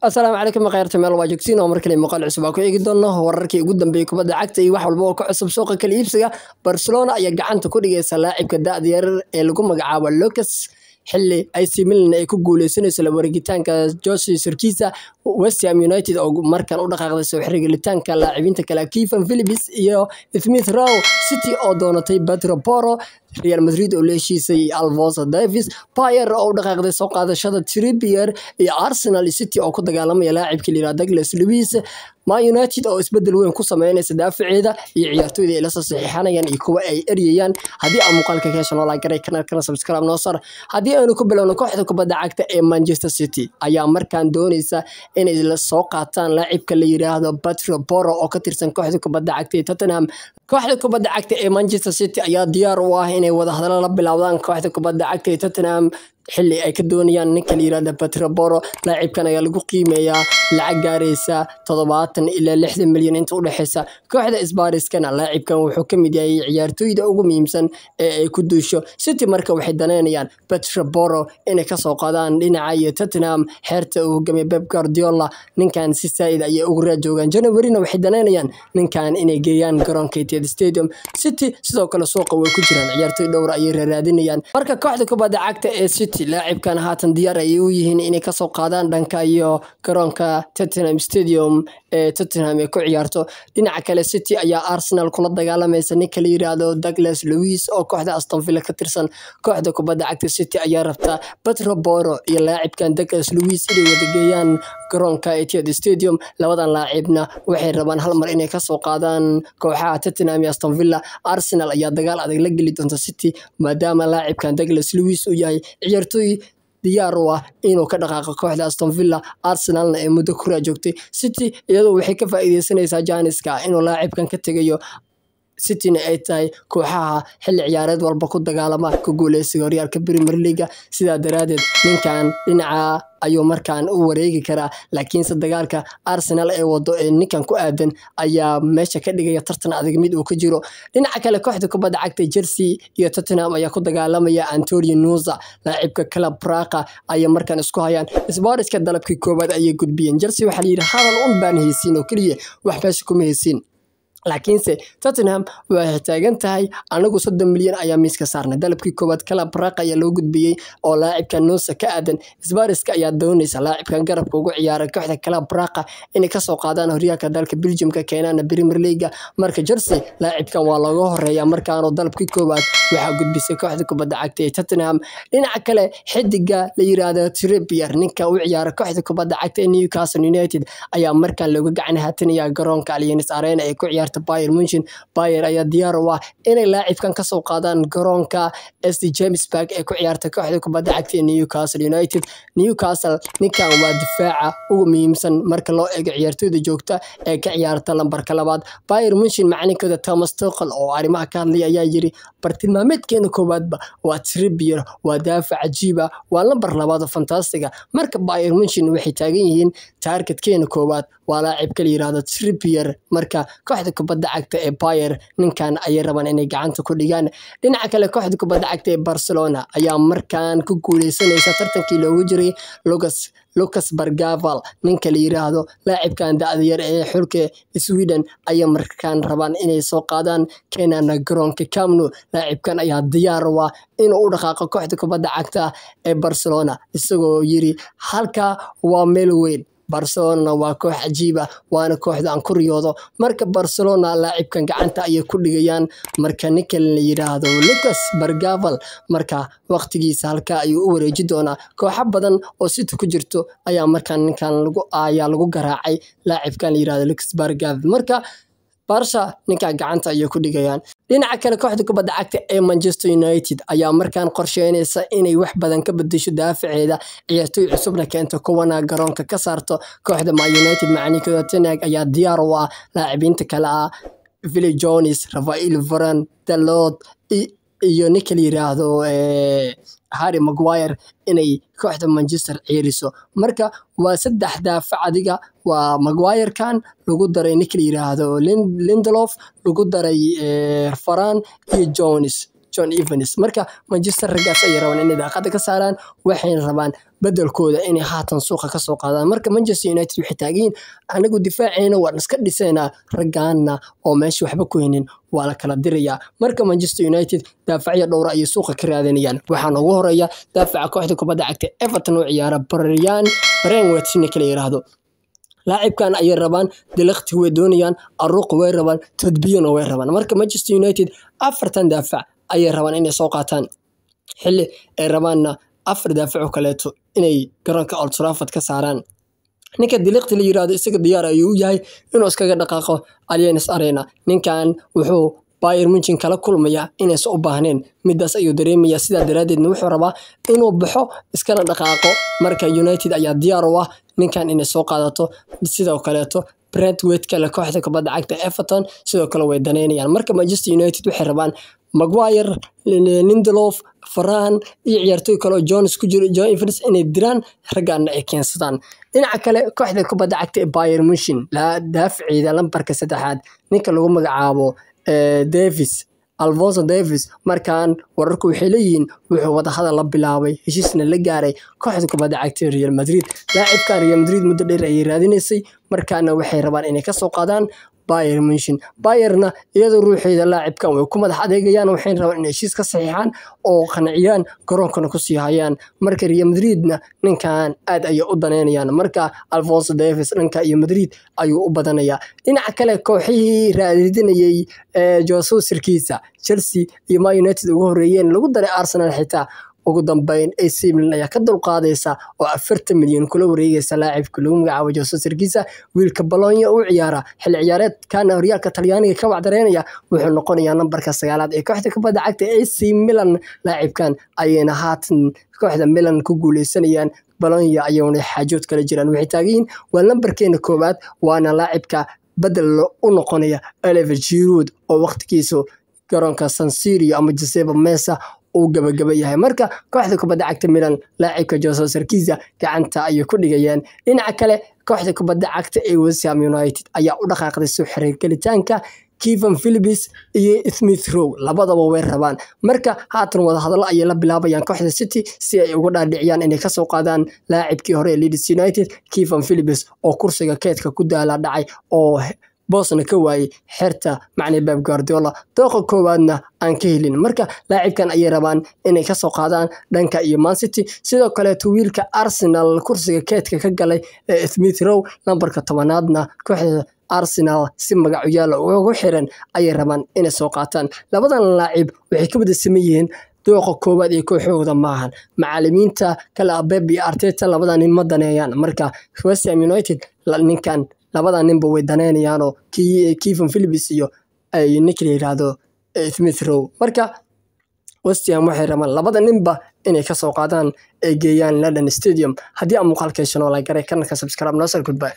السلام عليكم مقايرة مeel waa joogtiin oo mar kale muuqaal cusub aan ku eegi doono wararkii ugu dambeeyay kubadda cagta iyo wax walba oo ka cusub suuqa kala iibsiga Barcelona ayaa gacanta ku dhigaysa laacibka da'da yar ee lagu magacaabo Lucas xilli AC Milan ay ku guuleysanayso la wareegitaanka Jose Sirkisa West Ham United oo markan u dhaqaaqday soo xirigelitaanka laacibinta kala Kievan Phillips iyo Smith Rowe City oo doonatay Pedro Porro Real Madrid oo leeshiisay Alphonso Davies Bayern oo u dhaqaaqday soo qaadashada Trippier iyo Arsenal City oo ku dagaalamaya laacibka liira Douglas Luiz Man United oo isbedel weyn ku sameynaysa daafaceeda iyo ciyaartoyda ay la soo saxiixanayaan iyo kuwa ay eriyayaan hadii aan muuqaalka ka hesho like garay kanaalkana subscribe noo sar hadii aanu ku bilowno kooxda kubadda cagta ee Manchester City ayaa markaan doonaysa inay la soo qaataan laacibka la yiraahdo Pedro Porro oo ka tirsan kooxda kubadda cagta ee Tottenham kooxda kubadda cagta ee Manchester City ayaa diyaar u ah inay wada hadal la bilaawdaan kooxda kubadda cagta ee Tottenham xilli ay ka doonayaan ninka la yiraahdo Pedro Porro laacibkan ayaa lagu qiimeeyaa lacag gaaraysa 70 ilaa 60 milyan inta u dhaxaysa kooxda Spurs-kana laacibkan wuxuu ka mid yahay ciyaartoyda ugu muhiimsan ee ay ku duusho City marka waxay daneynayaan Pedro Porro inay ka soo qaadaan dhinaca Tottenham xeerta uu hogaamiyo Pep Guardiola ninkan si saayid ay ugu raajoogaan January-na waxay daneynayaan ninkan inay geeyaan garoonka Etihad Stadium City sidoo kale suuqa way ku jiraan ciyaartoy dhowr ay raadinayaan marka kooxda kubadda cagta ee City laacibkan haatan diyaar ay u yihiin inay ka soo qaadaan dhanka iyo garoonka Tottenham Stadium ee Tottenham ay ku ciyaarto dhinaca kale City ayaa Arsenal kula dagaalamaysa ninka la yiraahdo Douglas Luiz oo kooxda Aston Villa ka tirsan kooxda kubadda cagta City ayaa rabta Pedro Porro iyo laacibkan Douglas Luiz inay wada geeyaan garoonka Etihad Stadium labadan laacibna waxay rabaan hal mar inay ka soo qaadaan kooxaha Tottenham iyo Aston Villa Arsenal ayaa dagaal adag la gali doonta City maadaama laacibkan Douglas Luiz uu yahay ciyaartoy diyaar u ah inuu ka dhaqaaqo kooxda Aston Villa Arsenalna ay muddo ku raajogtay City iyadoo waxay ka faa'iideysanaysaa Janiska inuu laacibkan ka tagayo City ay tahay kooxaha xilli ciyaareed walba ku dagaalama ku guuleysiga horyaalka Premier League sida daraadeed ninkan dhinaca ayuu markaan u wareegi karaa laakiin dagaalka Arsenal ay wado ee ninkan ku aadan ayaa meesha ka dhigaya tartan adag mid uu ka jiro dhinaca kale kooxda kubadda cagta Chelsea iyo Tottenham ayaa ku dagaalamaya Antonio Nusa laacibka Club Braga ayaa markaan isku hayaan Spurs-ka dalabkii koobaad ayay gudbiyeen Chelsea waxa la yiraahdaa hadal un baan haysiin oo kaliya wax meesha kuma haysiin laakiinse Tottenham waxay taagan tahay anagu 30 milyan ayaa miiska saarnay dalabkii koobaad Club Braga ayaa loo gudbiyay oo laacibka Nusa ka aadan Spurs-ka ayaa doonaysa laacibkan garabka ugu ciyaara kooxda Club Braga inay ka soo qaadaan horyaalka dalka Belgium-ka keenana Premier League marka Chelsea laacibkan waa laga horeeyaa markaan dalabkii koobaad waxa gudbisay kooxda kubadda cagta ee Tottenham dhinaca kale xidiga la yiraahdo Trippier ninka u ciyaara kooxda kubadda cagta ee Newcastle United ayaa markaan looga gacan haatinaya garoonka Allianz Arena ee ku ciyaarta Bayern Munchen Bayern ayaa diyaar u ah inay laacibkan ka soo qaadaan garoonka SD James Park ee ku ciyaarta kooxda kubadda cagta ee Newcastle United Newcastle ninkan waa difaaca ugu muhiimsan marka loo eego ciyaartoyda joogta ee ka ciyaarta lambarka labaad Bayern Munchen macalinkooda Thomas Tuchel oo arrimaha ka hadlay ayaa yiri bartilmaameedkeena koowaadba waa Trippier waa daafac cajiiba waa lambar labaad oo fantastiga marka Bayern Munchen waxay taagan yihiin targetkeena koowaad waa laacibka la yiraahdo Trippier marka kooxda kubadda cagta ee Bayern ninkan ay rabaan inay gacanta ku dhigaan dhinaca kale kooxda kubadda cagta ee Barcelona ayaa markaan ku guuleysanaysa tartankii loogu jiray Lucas Bergvall ninka la yiraahdo laacibkan da'da yar ee xulka Sweden ayaa markaan rabaan inay soo qaadaan keenana garoonka Camp Nou laacibkan ayaa diyaar u ah inuu u dhaqaaqo kooxda kubadda cagta ee Barcelona isagoo yiri halka waa meel weyn Barcelona waa koox cajiiba waana kooxda aan ku riyoodo marka Barcelona laacibkan gacanta ay ku dhigayaan marka ninka la yiraahdo Lucas Bergvall marka waqtigiisa halka ayuu u wareeji doonaa kooxo badan oo City ku jirto ayaa markaan ninkan lagu garaacay laacibkan la yiraahdo Lucas Bergvall marka Barca ninka gacanta ay ku dhigayaan dhinaca kale kooxda kubadda cagta ee Manchester United ayaa markaan qorsheynaysa inay wax badan ka bedesho daafaceeda ciyaartoy cusubna keento kuwana garoonka ka saarto kooxda Man United macalinkooda Ten Hag ayaa diyaar u ah laacibinta kale ah Phil Jones Rafael Varane Dalot iyo ninka la yiraahdo Harry Maguire inay kooxda Manchester ciiriso marka waa saddex daafac adiga waa Maguire kan lagu daray ninka la yiraahdo Lindelof lagu daray Varane iyo Jones John Evans marka Manchester ragaas ay rabaan inay daaqada ka saaraan waxay rabaan badalkooda inay haatan suuqa ka soo qaadaan marka Manchester United waxay taagiin anagu difaacayna waan iska dhisaynaa ragaana oo meesha waxba ku haynin waa la kala dirayaa marka Manchester United daafacyo dhowr ay suuqa ka raadinayaan waxaan ugu horeeya daafaca kooxda kubadda cagta Everton oo ciyaara Brentwaite kala yiraahdo لاعبكان أي ربان دلقتي ودونيان الروق وين ربان تدبيون وين ربان مركب مانشستر يونايتد أفرتان دافع أي ربان إني سوقاتان حلي رباننا أفر دافع وكالاتو إني قرانك أولد ترافد كساران ninka diliqti la yiraahdo isaga diyaar ayuu yahay inuu iskaga dhaqaaqo Allianz Arena ninkan wuxuu Bayern Munich kala kulmaya inay soo baahneen midaas ayuu dareemaya sida daraadeedna wuxuu rabaa inuu baxo iskana dhaqaaqo marka United ayaa diyaar u ah ninkan inay soo qaadato sidoo kaleeto Brentwaite kala kooxda kubadda cagta Everton sidoo kale way daneynayaan marka Manchester United waxay rabaan Maguire Lindelof Varane iyo ciyaartoy kale oo Jones ku jiro John Evans inay diraan ragaana ay keensadaan dhinaca kale kooxda kubadda cagta Bayern Munich la daaficiida lambarka 3 ninka lagu magacaabo Alphonso Davies markaan wararku waxay leeyihiin wuxuu wada hadal la bilaabay heshiisna la gaaray kooxda kubadda cagta Real Madrid laacibka Real Madrid muddo dheer ay raadinaysay markaana waxay rabaan inay ka soo qaadaan Bayern Munich Bayernna iyadoo ruuxeeda laacibkan way ku madax adeegayaan waxay rabaan inay heshiis ka saxiixaan oo qanciyaan garoonkana ku sii hayaan marka Real Madridna ninkan aad ay u daneynayaan marka Alphonso Davies dhanka iyo Madrid ayuu u badanaya dhinaca kale kooxihii raadinayay Jesus Sirkiisa Chelsea iyo Man United ugu horeeyeen lagu daray Arsenal xitaa ugu dambeyn AC Milan ayaa ka dulqaadaysa oo 40 milyan kula wareegaysa laacibka lagu magacaabo Jesus Sirkiisa wiilka Bologna uu ciyaara xil ciyaareedkan horyaalka Talyaaniga ka wacdareynaya wuxuu noqonayaa nambarka 9 ee kooxda kubadda cagta AC Milan laacibkan ayayna haatan kooxda Milan ku guuleysanayaan Bologna ayuuna xaajood kala jiraan waxay taagiin waa nambarkeena koobaad waana laacibka badal u noqonaya Oliver Giroud oo waqtigiisa garoonka San Siro ama Giuseppe Meazza uu gabagaba yahay marka kooxda kubadda cagta Milan laacibka Jesus Sirkiisa gacanta ay ku dhigayaan dhinaca kale kooxda kubadda cagta ee West Ham United ayaa u dhaqaaqday soo xiriirgelitaanka Kevin Phillips iyo Smith Rowe labadaba way rabaan marka haatan wada hadal ay la bilaabayaan kooxda City si ay uga dhaadhiciyaan inay ka soo qaadaan laacibkii hore ee Leeds United Kevin Phillips oo kursiga keedka ku daala dhacay oo boosna ka waayay xirta macna Pep Guardiola dooqa koowaadna aan ka helin marka laacibkan ay rabaan inay ka soo qaadaan dhanka iyo Man City sidoo kale wiilka Arsenal kursiga keedka ka galay Smith Rowe lambarka 10aadna kooxda Arsenal si magac u yaalo ugu xiran ay rabaan inay soo qaataan labadan laacib waxay ka wada sameeyeen dooqa koowaad ee kooxooda maahan macallimiinta kala Pep iyo Arteta labadan nin ma daneeyaan marka West Ham United ninkan labadan ninba way daneynayaan oo Kevin Phillips iyo ay ninka yiraahdo Smith Rowe marka West Ham waxay rabaan labadan ninba inay ka soo qaadaan ay geeyaan London Stadium haddii aan muuqaalka shanoo la garay kana ka subscribe noo soo gudbaa